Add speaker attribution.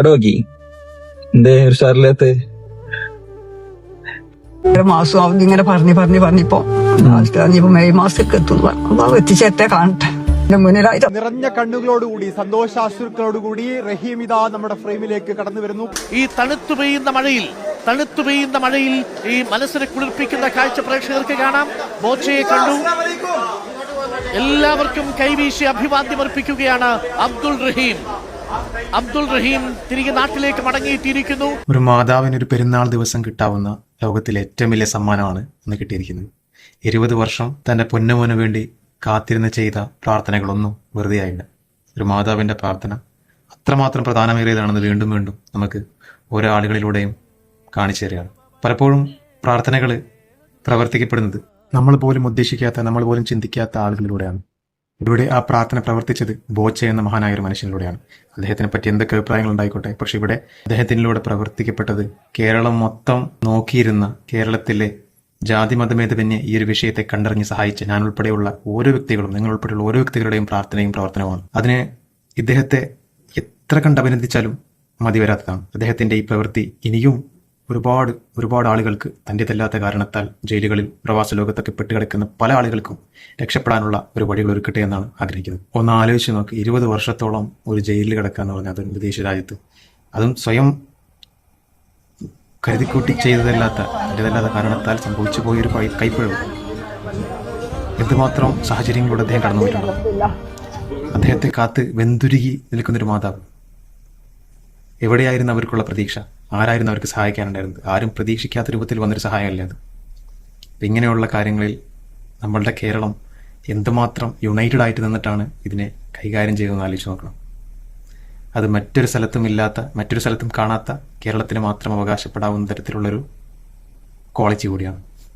Speaker 1: നോക്കി എന്തേ ഒരു ഷാറിലത്ത്
Speaker 2: മാസം അവൻ ഇങ്ങനെ പറഞ്ഞിപ്പോ മെയ് മാസത്തേക്ക് എത്തുന്നു. അപ്പൊ എത്തിച്ചേർത്തേ കാണട്ടെ. എന്റെ മുന്നിലായിട്ട്
Speaker 3: നിറഞ്ഞ കണ്ണുകളോടുകൂടി സന്തോഷാശ്രുക്കളോടുകൂടി റഹീം ഇതാ നമ്മുടെ ഫ്രെയിമിലേക്ക് കടന്നു വരുന്നു.
Speaker 4: ഈ തണുത്തു പെയ്യുന്ന മഴയിൽ ഈ മനസ്സിനെ കുളിർപ്പിക്കുന്ന കാഴ്ച പ്രേക്ഷകർക്ക് കാണാം. ബോച്ചയെ കണ്ടു, എല്ലാവർക്കും കൈവീശി അഭിവാദ്യം അർപ്പിക്കുകയാണ് അബ്ദുൾ റഹീം തിരികെ നാട്ടിലേക്ക് മടങ്ങിയിട്ടിരിക്കുന്നു.
Speaker 5: ഒരു മാതാവിന് ഒരു പെരുന്നാൾ ദിവസം കിട്ടാവുന്ന ലോകത്തിലെ ഏറ്റവും വലിയ സമ്മാനമാണ് ഇന്ന് കിട്ടിയിരിക്കുന്നത്. 20 വർഷം തന്റെ പൊന്നുമോന് വേണ്ടി കാത്തിരുന്ന് ചെയ്ത പ്രാർത്ഥനകളൊന്നും വെറുതെ ആയില്ല. ഒരു മാതാവിന്റെ പ്രാർത്ഥന അത്രമാത്രം പ്രധാനമേറിയതാണെന്ന് വീണ്ടും വീണ്ടും നമുക്ക് ഓരോ ആളുകളിലൂടെയും കാണിച്ചു തരികയാണ്. പലപ്പോഴും പ്രാർത്ഥനകൾ പ്രവർത്തിക്കപ്പെടുന്നത് നമ്മൾ പോലും ഉദ്ദേശിക്കാത്ത, നമ്മൾ പോലും ചിന്തിക്കാത്ത ആളുകളിലൂടെയാണ്. ഇവിടെ ആ പ്രാർത്ഥന പ്രവർത്തിച്ചത് ബോച്ച എന്ന മഹാനായ ഒരു മനുഷ്യനിലൂടെയാണ്. അദ്ദേഹത്തിനെ പറ്റി എന്തൊക്കെ അഭിപ്രായങ്ങൾ ഉണ്ടായിക്കോട്ടെ, പക്ഷെ ഇവിടെ അദ്ദേഹത്തിലൂടെ പ്രവർത്തിക്കപ്പെട്ടത് കേരളം മൊത്തം നോക്കിയിരുന്ന, കേരളത്തിലെ ജാതി മതഭേദമന്യേ ഈ ഒരു വിഷയത്തെ കണ്ടറിഞ്ഞ് സഹായിച്ച ഞാൻ ഉൾപ്പെടെയുള്ള ഓരോ വ്യക്തികളും, നിങ്ങൾ ഉൾപ്പെടെയുള്ള ഓരോ വ്യക്തികളുടെയും പ്രാർത്ഥനയും പ്രവർത്തനവുമാണ്. അതിന് ഇദ്ദേഹത്തെ എത്ര കണ്ട് അഭിനന്ദിച്ചാലും മതി വരാത്തതാണ്. അദ്ദേഹത്തിന്റെ ഈ പ്രവൃത്തി ഇനിയും ഒരുപാട് ആളുകൾക്ക് തന്റേതല്ലാത്ത കാരണത്താൽ ജയിലുകളിൽ, പ്രവാസ ലോകത്തൊക്കെ പെട്ടുകിടക്കുന്ന പല ആളുകൾക്കും രക്ഷപ്പെടാനുള്ള ഒരു വഴികൾ ഒരുക്കട്ടെ എന്നാണ് ആഗ്രഹിക്കുന്നത്. ഒന്ന് ആലോചിച്ച് നോക്ക്, 20 വർഷത്തോളം ഒരു ജയിലിൽ കിടക്കുക എന്ന് പറഞ്ഞാൽ അതൊരു വിദേശ രാജ്യത്ത്, അതും സ്വയം കരുതിക്കൂട്ടി തന്റേതല്ലാത്ത കാരണത്താൽ സംഭവിച്ചു പോയൊരു കൈപ്പിഴവ്. എന്തുമാത്രം സാഹചര്യങ്ങളിലൂടെ അദ്ദേഹം കടന്നുപോയിട്ടുണ്ട്. അദ്ദേഹത്തെ കാത്ത് വെന്തുരുകി നിൽക്കുന്നൊരു മാതാവ്. എവിടെയായിരുന്നു അവർക്കുള്ള പ്രതീക്ഷ? ആരായിരുന്നു അവർക്ക് സഹായിക്കാനുണ്ടായിരുന്നത്? ആരും പ്രതീക്ഷിക്കാത്ത രൂപത്തിൽ വന്നൊരു സഹായമല്ലേ അത്. ഇങ്ങനെയുള്ള കാര്യങ്ങളിൽ നമ്മളുടെ കേരളം എന്തുമാത്രം യുണൈറ്റഡ് ആയിട്ട് നിന്നിട്ടാണ് ഇതിനെ കൈകാര്യം ചെയ്തതെന്ന് ആലോചിച്ച് നോക്കണം. അത് മറ്റൊരു സ്ഥലത്തും ഇല്ലാത്ത, മറ്റൊരു സ്ഥലത്തും കാണാത്ത, കേരളത്തിന് മാത്രം അവകാശപ്പെടാവുന്ന തരത്തിലുള്ളൊരു ക്വാളിറ്റി കൂടിയാണ്.